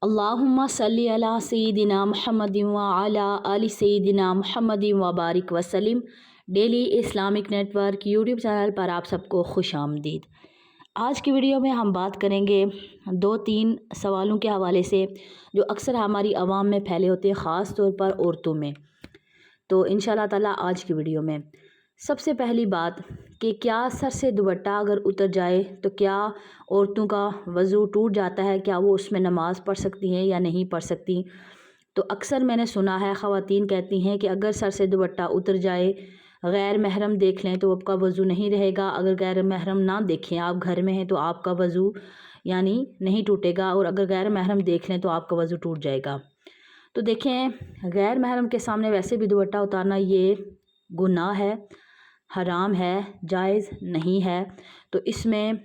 अल्लाहुम्मा सल्ली अला सय्यिदिना मुहम्मदिन व अला आलि सय्यिदिना मुहम्मदिन व बारिक वसल्लम। Daily Islamic network YouTube channel पर आप सबको खुश आमदीद। आज की वीडियो में हम बात करेंगे 2-3 सवालों के हवाले से जो अक्सर हमारी आवाम में फैले होते हैं, ख़ास तौर पर औरतों में। तो इंशाल्लाह ताला आज की वीडियो में सबसे पहली बात कि क्या सर से दुपट्टा अगर उतर जाए तो क्या औरतों का वज़ू टूट जाता है, क्या वो उसमें नमाज़ पढ़ सकती हैं या नहीं पढ़ सकती। तो अक्सर मैंने सुना है ख़वातीन कहती हैं कि अगर सर से दुपट्टा उतर जाए, गैर महरम देख लें तो आपका वज़ू नहीं रहेगा, अगर गैर महरम ना देखें, आप घर में हैं तो आपका वज़ू यानी नहीं टूटेगा, और अगर गैर महरम देख लें तो आपका वज़ू टूट जाएगा। तो देखें, गैर महरम के सामने वैसे भी दुपट्टा उतारना ये गुनाह है, हराम है, जायज़ नहीं है। तो इसमें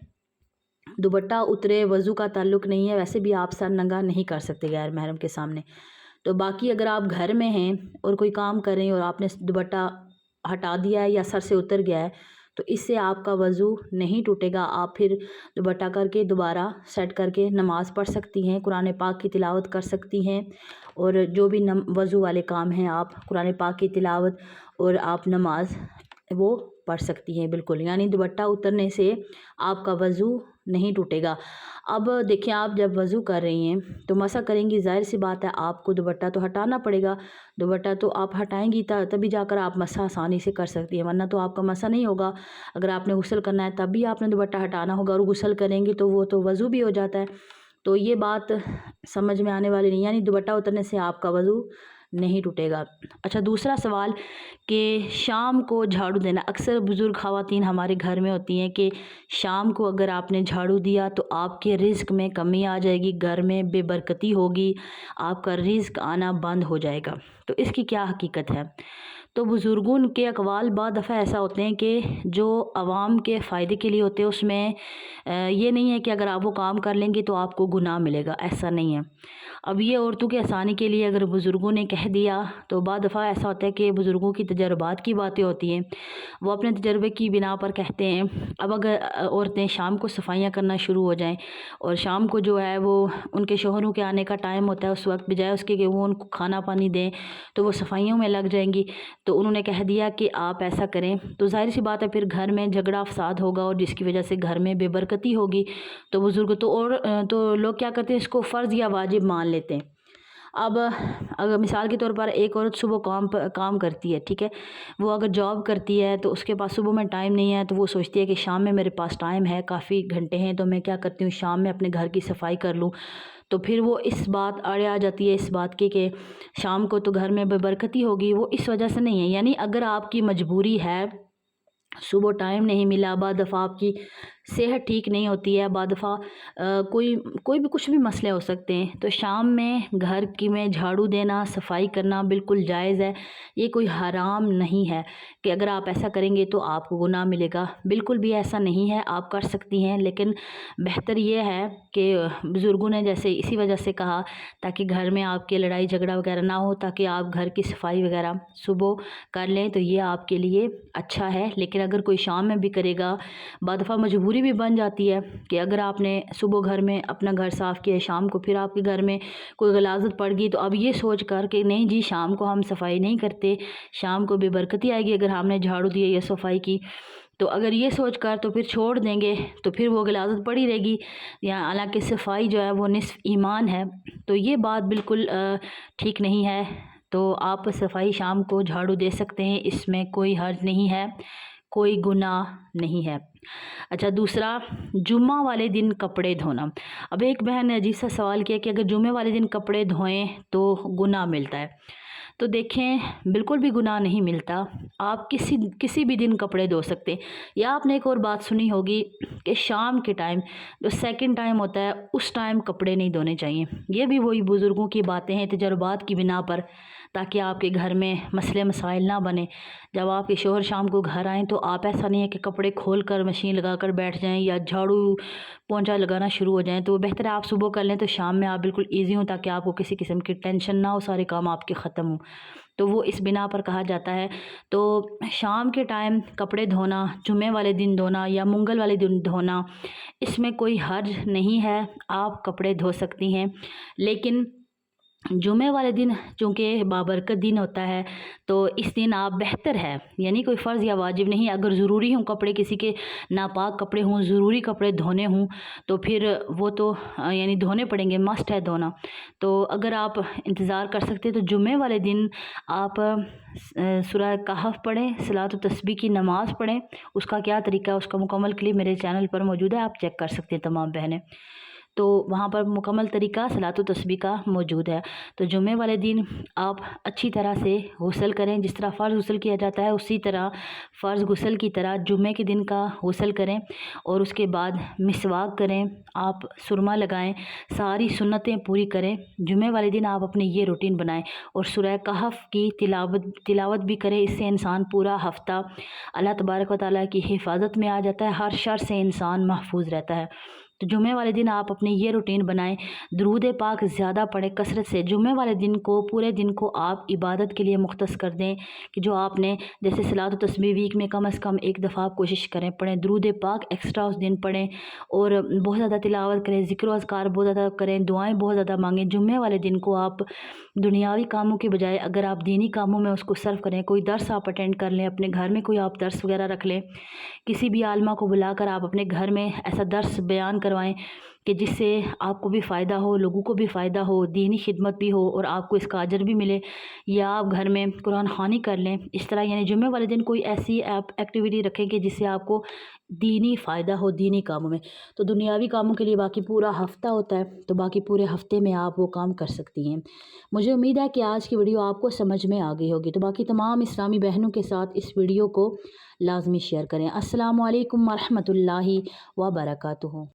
दुपट्टा उतरे वज़ू का ताल्लुक़ नहीं है। वैसे भी आप सर नंगा नहीं कर सकते गैर महरम के सामने। तो बाकी अगर आप घर में हैं और कोई काम कर रहे हैं और आपने दुपट्टा हटा दिया है या सर से उतर गया है तो इससे आपका वज़ू नहीं टूटेगा। आप फिर दुपट्टा करके दोबारा सेट करके नमाज़ पढ़ सकती हैं, कुरान पाक की तिलावत कर सकती हैं, और जो भी वज़ू वाले काम हैं आप कुरान पाक की तिलावत और आप नमाज वो पढ़ सकती हैं बिल्कुल। यानी दुपट्टा उतरने से आपका वज़ू नहीं टूटेगा। अब देखिए, आप जब वज़ू कर रही हैं तो मसा करेंगी, ज़ाहिर सी बात है आपको दुपट्टा तो हटाना पड़ेगा। दुपट्टा तो आप हटाएंगी तभी जाकर आप मसा आसानी से कर सकती हैं, वरना तो आपका मसा नहीं होगा। अगर आपने गुस्ल करना है तब भी आपने दुपट्टा हटाना होगा, और गुस्ल करेंगी तो वो तो वज़ू भी हो जाता है। तो ये बात समझ में आने वाली नहीं, यानी दुपट्टा उतरने से आपका वज़ू नहीं टूटेगा। अच्छा, दूसरा सवाल कि शाम को झाड़ू देना। अक्सर बुज़ुर्ग ख़वातीन हमारे घर में होती हैं कि शाम को अगर आपने झाड़ू दिया तो आपके रिज़्क में कमी आ जाएगी, घर में बेबरकती होगी, आपका रिज़्क आना बंद हो जाएगा। तो इसकी क्या हकीकत है? तो बुज़ुर्गों के अक़वाल बाद दफ़ा ऐसा होते हैं कि जो आवाम के फ़ायदे के लिए होते हैं, उसमें ये नहीं है कि अगर आप वो काम कर लेंगे तो आपको गुनाह मिलेगा, ऐसा नहीं है। अब ये औरतों की आसानी के लिए अगर बुज़ुर्गों ने कह दिया तो बाद दफ़ा ऐसा होता है कि बुज़ुर्गों की तजर्बात की बातें होती हैं, वो अपने तजर्बे की बिना पर कहते हैं। अब अगर औरतें शाम को सफाइयाँ करना शुरू हो जाएं और शाम को जो है वो उनके शोहरों के आने का टाइम होता है, उस वक्त बजाय उसके कि वो उनको खाना पानी दें तो वो सफाइयों में लग जाएंगी। तो उन्होंने कह दिया कि आप ऐसा करें, तो जाहिर सी बात है फिर घर में झगड़ा फसाद होगा और जिसकी वजह से घर में बेबरकती होगी। तो बुज़ुर्ग तो लोग क्या करते हैं, इसको फ़र्ज़ या वाजिब मान लेते हैं। अब अगर मिसाल के तौर पर एक औरत सुबह काम करती है, ठीक है, वो अगर जॉब करती है तो उसके पास सुबह में टाइम नहीं है, तो वो सोचती है कि शाम में मेरे पास टाइम है, काफ़ी घंटे हैं, तो मैं क्या करती हूँ शाम में अपने घर की सफाई कर लूँ। तो फिर वो इस बात अड़े आ जाती है इस बात की कि शाम को तो घर में बेबरकती होगी, वो इस वजह से नहीं है। यानी अगर आपकी मजबूरी है, सुबह टाइम नहीं मिला, बाद दफ़ा आपकी सेहत ठीक नहीं होती है, बाद दफ़ा कोई भी कुछ भी मसले हो सकते हैं, तो शाम में घर की में झाड़ू देना, सफाई करना बिल्कुल जायज़ है। ये कोई हराम नहीं है कि अगर आप ऐसा करेंगे तो आपको गुनाह मिलेगा, बिल्कुल भी ऐसा नहीं है, आप कर सकती हैं। लेकिन बेहतर ये है कि बुज़ुर्गों ने जैसे इसी वजह से कहा ताकि घर में आपके लड़ाई झगड़ा वगैरह ना हो, ताकि आप घर की सफाई वगैरह सुबह कर लें, तो ये आपके लिए अच्छा है। लेकिन अगर कोई शाम में भी करेगा, बाद दफ़ा मजबूरी भी बन जाती है कि अगर आपने सुबह घर में अपना घर साफ़ किया, शाम को फिर आपके घर में कोई गलाज़त पड़ गई, तो अब ये सोच कर कि नहीं जी शाम को हम सफाई नहीं करते, शाम को बेबरकती आएगी अगर हमने झाड़ू दिया या सफाई की, तो अगर ये सोच कर तो फिर छोड़ देंगे तो फिर वो गलाज़त पड़ी रहेगी। या हालांकि सफाई जो है वो निस्फ़ ईमान है, तो ये बात बिल्कुल ठीक नहीं है। तो आप सफाई शाम को झाड़ू दे सकते हैं, इसमें कोई हर्ज नहीं है, कोई गुनाह नहीं है। अच्छा, दूसरा, जुम्मा वाले दिन कपड़े धोना। अब एक बहन ने अजीब सा सवाल किया कि अगर जुम्मे वाले दिन कपड़े धोएं तो गुनाह मिलता है। तो देखें, बिल्कुल भी गुनाह नहीं मिलता, आप किसी भी दिन कपड़े धो सकते हैं। या आपने एक और बात सुनी होगी कि शाम के टाइम जो सेकंड टाइम होता है उस टाइम कपड़े नहीं धोने चाहिए। ये भी वही बुज़ुर्गों की बातें हैं तजर्बात की बिना पर, ताकि आपके घर में मसले मसाइल ना बने। जब आपके शोहर शाम को घर आएँ तो आप ऐसा नहीं है कि कपड़े खोल कर मशीन लगा कर बैठ जाएं या झाड़ू पोंछा लगाना शुरू हो जाएं। तो बेहतर है आप सुबह कर लें तो शाम में आप बिल्कुल ईजी हों, ताकि आपको किसी किस्म की टेंशन ना हो, सारे काम आपके ख़त्म हों। تو وہ اس بنا پر کہا جاتا ہے۔ تو شام کے ٹائم کپڑے دھونا، جمعے والے دن دھونا یا منگل والے دن دھونا، اس میں کوئی حرج نہیں ہے، آپ کپڑے دھو سکتی ہیں۔ لیکن جمعے والے دن چونکہ بابرکت دن ہوتا ہے تو اس دن آپ بہتر ہے، یعنی کوئی فرض یا واجب نہیں، اگر ضروری ہوں کپڑے، کسی کے ناپاک کپڑے ہوں، ضروری کپڑے دھونے ہوں تو پھر وہ تو یعنی دھونے پڑیں گے، مسٹ ہے دھونا۔ تو اگر آپ انتظار کر سکتے تو جمعے والے دن آپ سورہ کہف پڑھیں، صلاۃ و تسبیح کی نماز پڑھیں۔ اس کا کیا طریقہ ہے، اس کا مکمل کلپ میرے چینل پر موجود ہے، آپ چیک کر سکتے ہیں تمام بہنیں۔ تو وہاں پر مکمل طریقہ صلاۃ و تسبیح کا موجود ہے۔ تو جمعے والے دن آپ اچھی طرح سے غسل کریں، جس طرح فرض غسل کیا جاتا ہے اسی طرح فرض غسل کی طرح جمعے کے دن کا غسل کریں، اور اس کے بعد مسواک کریں، آپ سرما لگائیں، ساری سنتیں پوری کریں۔ جمعے والے دن آپ اپنے یہ روٹین بنائیں اور سورہ کہف کی تلاوت بھی کریں۔ اس سے انسان پورا ہفتہ اللہ تبارک و تعالیٰ کی حفاظت میں آ جاتا ہے، ہر شر سے انسان محفوظ رہتا ہے۔ تو جمعے والے دن آپ اپنے یہ روٹین بنائیں، درود پاک زیادہ پڑھیں کثرت سے۔ جمعے والے دن کو، پورے دن کو آپ عبادت کے لیے مختص کر دیں کہ جو آپ نے جیسے صلاۃ و تسبیح ویک میں کم از کم ایک دفعہ آپ کوشش کریں پڑھیں، درود پاک ایکسٹرا اس دن پڑھیں، اور بہت زیادہ تلاوت کریں، ذکر و اذکار بہت زیادہ کریں، دعائیں بہت زیادہ مانگیں۔ جمعے والے دن کو آپ دنیاوی کاموں کے بجائے اگر آپ دینی کاموں میں اس کو صرف کریں، کوئی درس آپ اٹینڈ کر لیں، اپنے گھر میں کوئی آپ درس وغیرہ رکھ لیں، کسی بھی عالمہ کو بلا کر آپ اپنے گھر میں ایسا درس بیان کروائیں کہ جس سے آپ کو بھی فائدہ ہو، لوگوں کو بھی فائدہ ہو، دینی خدمت بھی ہو اور آپ کو اس کا اجر بھی ملے، یا آپ گھر میں قرآن خوانی کر لیں۔ اس طرح یعنی جمعے والے دن کوئی ایسی ایکٹیویٹی رکھیں کہ جس سے آپ کو دینی فائدہ ہو دینی کاموں میں۔ تو دنیاوی کاموں کے لیے باقی پورا ہفتہ ہوتا ہے، تو باقی پورے ہفتے میں آپ وہ کام کر سکتی ہیں۔ مجھے امید ہے کہ آج کی ویڈیو آپ کو سمجھ میں آ گئی ہوگی، تو باقی تمام اسلامی بہنوں کے ساتھ اس ویڈیو کو لازمی شیئر کریں۔ السلام علیکم ورحمۃ اللہ وبرکاتہ۔